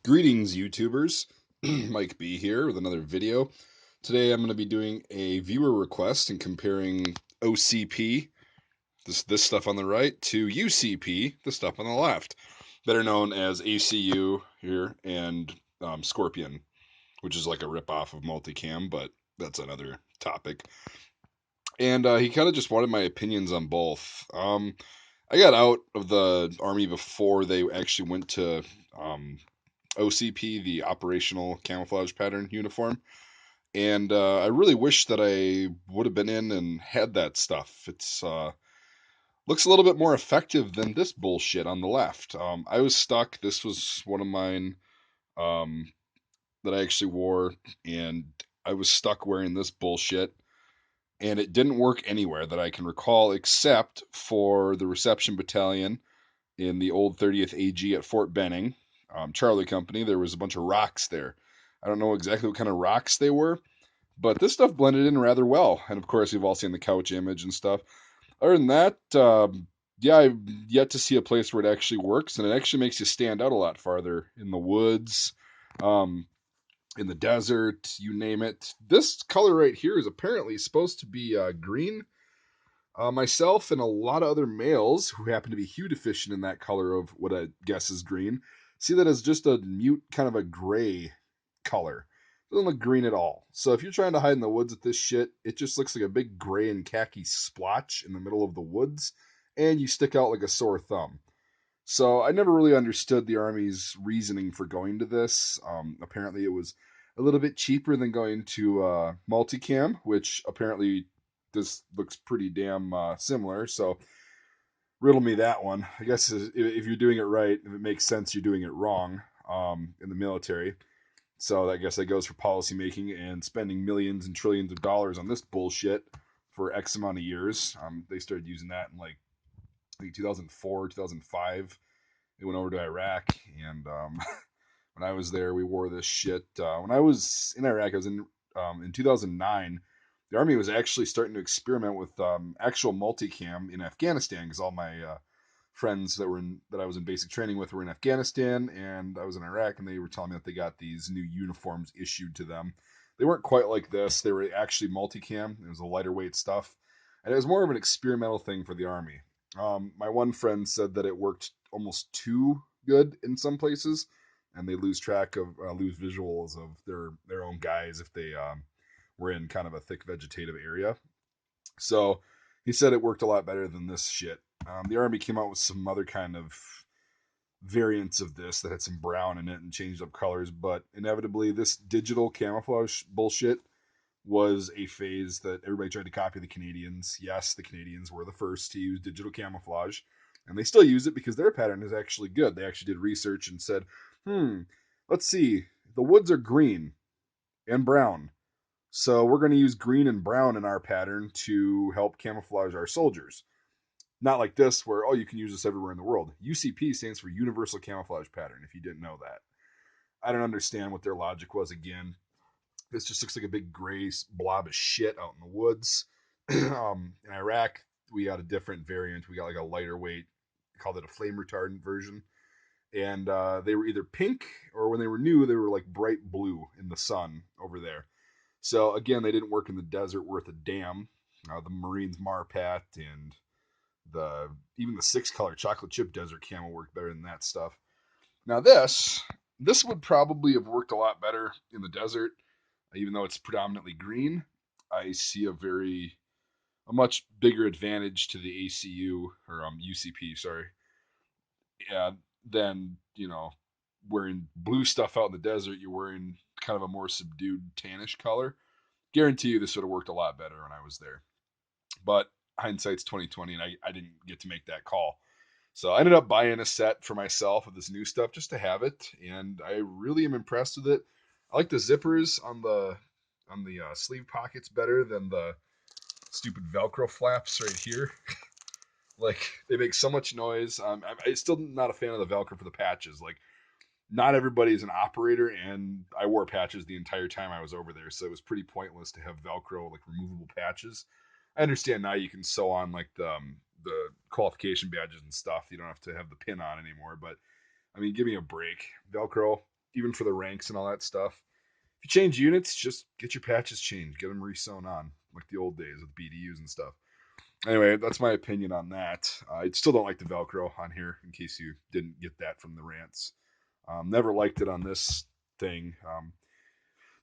Greetings, YouTubers. Mike B here with another video. Today I'm going to be doing a viewer request and comparing OCP, this stuff on the right, to UCP, the stuff on the left, better known as ACU here, and Scorpion, which is like a ripoff of Multicam, but that's another topic. And he kind of just wanted my opinions on both. I got out of the Army before they actually went to OCP, the Operational Camouflage Pattern uniform. And I really wish that I would have been in and had that stuff. It's looks a little bit more effective than this bullshit on the left. I was stuck. This was one of mine um, that I actually wore, and I was stuck wearing this bullshit. And it didn't work anywhere that I can recall except for the reception battalion in the old 30th AG at Fort Benning, Charlie Company. There was a bunch of rocks there. I don't know exactly what kind of rocks they were, but this stuff blended in rather well. And of course, you've all seen the couch image and stuff. Other than that, yeah, I've yet to see a place where it actually works, and it actually makes you stand out a lot farther in the woods, um, in the desert, you name it. This color right here is apparently supposed to be green. Myself and a lot of other males who happen to be hue deficient in that color of what I guess is green see that as just a mute kind of a gray color. It doesn't look green at all. So if you're trying to hide in the woods with this shit, it just looks like a big gray and khaki splotch in the middle of the woods, and you stick out like a sore thumb. So I never really understood the Army's reasoning for going to this. Apparently, it was a little bit cheaper than going to multicam, which apparently this looks pretty damn similar. So riddle me that one. I guess if you're doing it right, if it makes sense, you're doing it wrong in the military. So I guess that goes for policymaking and spending millions and trillions of dollars on this bullshit for X amount of years. They started using that in like I think 2004, 2005. They went over to Iraq, and when I was there, we wore this shit. When I was in Iraq, I was in 2009. The Army was actually starting to experiment with actual multicam in Afghanistan because all my friends that I was in basic training with were in Afghanistan, and I was in Iraq, and they were telling me that they got these new uniforms issued to them. They weren't quite like this. They were actually multicam. It was a lighter weight stuff, and it was more of an experimental thing for the Army. My one friend said that it worked almost too good in some places, and they lose track of lose visuals of their own guys if they were in kind of a thick vegetative area. So he said it worked a lot better than this shit. The Army came out with some other kind of variants of this that had some brown in it and changed up colors, but inevitably this digital camouflage bullshit was a phase that everybody tried to copy the Canadians. Yes, the Canadians were the first to use digital camouflage, and they still use it because their pattern is actually good. They actually did research and said, let's see, the woods are green and brown. So we're going to use green and brown in our pattern to help camouflage our soldiers. Not like this, where, oh, you can use this everywhere in the world. UCP stands for Universal Camouflage Pattern, if you didn't know that. I don't understand what their logic was again. This just looks like a big gray blob of shit out in the woods. In Iraq, we got a different variant. We got like a lighter weight, called it a flame retardant version. And they were either pink or when they were new, they were like bright blue in the sun over there. So again, they didn't work in the desert worth a damn. The Marines Marpat and the even the six color chocolate chip desert camel worked better than that stuff. Now this would probably have worked a lot better in the desert, even though it's predominantly green. I see a much bigger advantage to the ACU or UCP, sorry, yeah, than wearing blue stuff out in the desert. You're wearing kind of a more subdued tannish color. Guarantee you this would have worked a lot better when I was there. But hindsight's 2020, and I didn't get to make that call. So I ended up buying a set for myself of this new stuff just to have it, and I really am impressed with it. I like the zippers on the sleeve pockets better than the stupid Velcro flaps right here. Like they make so much noise. I'm still not a fan of the Velcro for the patches. Like not everybody is an operator, and I wore patches the entire time I was over there, so it was pretty pointless to have Velcro like removable patches. I understand now you can sew on like the qualification badges and stuff. You don't have to have the pin on anymore, but I mean, give me a break. Velcro, even for the ranks and all that stuff. If you change units, just get your patches changed, get them re-sewn on, like the old days with BDUs and stuff. Anyway, that's my opinion on that. I still don't like the Velcro on here, in case you didn't get that from the rants. Never liked it on this thing.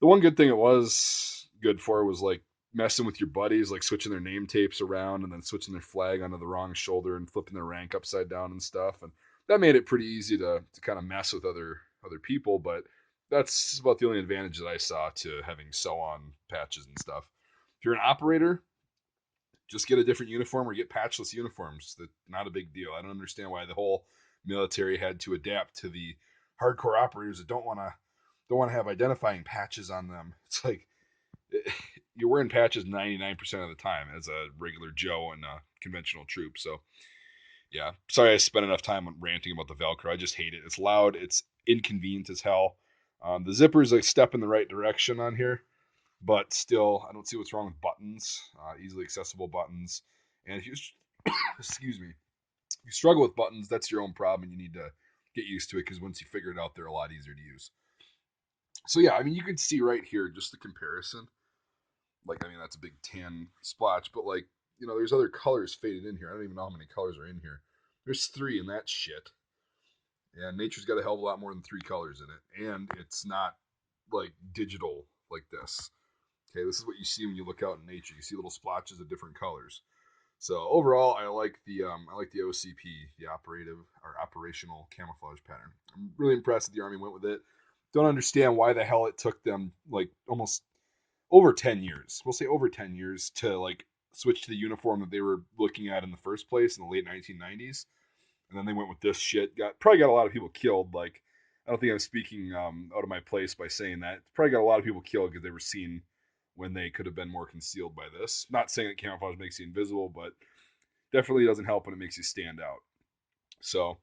The one good thing it was good for was like messing with your buddies, like switching their name tapes around and then switching their flag onto the wrong shoulder and flipping their rank upside down and stuff. And that made it pretty easy to kind of mess with other people. But that's about the only advantage that I saw to having sew on patches and stuff. If you're an operator, just get a different uniform or get patchless uniforms. That's not a big deal. I don't understand why the whole military had to adapt to the hardcore operators that don't want to have identifying patches on them. It's like you're wearing patches 99% of the time as a regular Joe and a conventional troop. So yeah, sorry I spent enough time ranting about the Velcro. I just hate it. It's loud. It's inconvenient as hell. The zipper is a step in the right direction on here, but still, I don't see what's wrong with buttons, easily accessible buttons. And if you, excuse me, if you struggle with buttons, that's your own problem, and you need to get used to it because once you figure it out, they're a lot easier to use. So yeah, I mean, you can see right here just the comparison. Like, I mean, that's a big tan splotch, but like, there's other colors faded in here. I don't even know how many colors are in here. There's 3 in that shit. Yeah, nature's got a hell of a lot more than 3 colors in it, and it's not like digital like this. Okay, this is what you see when you look out in nature. You see little splotches of different colors. So overall, I like the OCP, the operational camouflage pattern. I'm really impressed that the Army went with it. Don't understand why the hell it took them like almost over 10 years. We'll say over 10 years to like switch to the uniform that they were looking at in the first place in the late 1990s. And then they went with this shit. Probably got a lot of people killed. Like, I don't think I'm speaking out of my place by saying that. Probably got a lot of people killed because they were seen when they could have been more concealed by this. Not saying that camouflage makes you invisible, but definitely doesn't help when it makes you stand out. So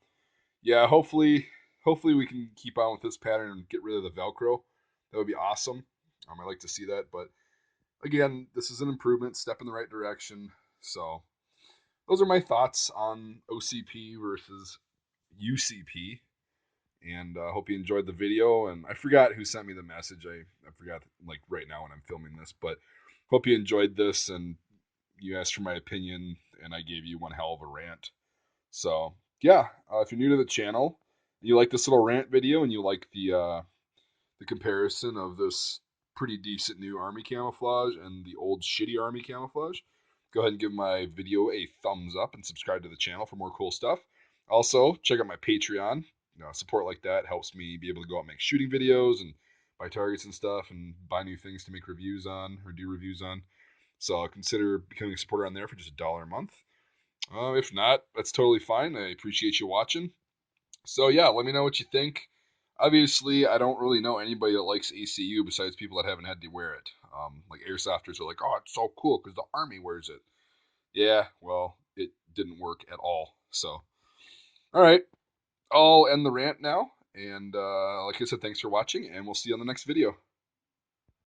yeah, hopefully we can keep on with this pattern and get rid of the Velcro. That would be awesome. I'd like to see that, but again, this is an improvement, step in the right direction. So those are my thoughts on OCP versus UCP. And I hope you enjoyed the video. And I forgot who sent me the message. I forgot, like, right now when I'm filming this. But hope you enjoyed this. And you asked for my opinion, and I gave you one hell of a rant. So, yeah, if you're new to the channel, you like this little rant video, and you like the comparison of this pretty decent new Army camouflage and the old shitty Army camouflage, go ahead and give my video a thumbs up and subscribe to the channel for more cool stuff. Also, check out my Patreon. Support like that helps me be able to go out and make shooting videos and buy targets and stuff and buy new things to make reviews on or do reviews on. So consider becoming a supporter on there for just $1 a month. If not, that's totally fine. I appreciate you watching. So yeah, let me know what you think. Obviously, I don't really know anybody that likes ACU besides people that haven't had to wear it. Like airsofters are like, oh, it's so cool because the Army wears it. Yeah, well, it didn't work at all. So, all right, I'll end the rant now. And like I said, thanks for watching, and we'll see you on the next video.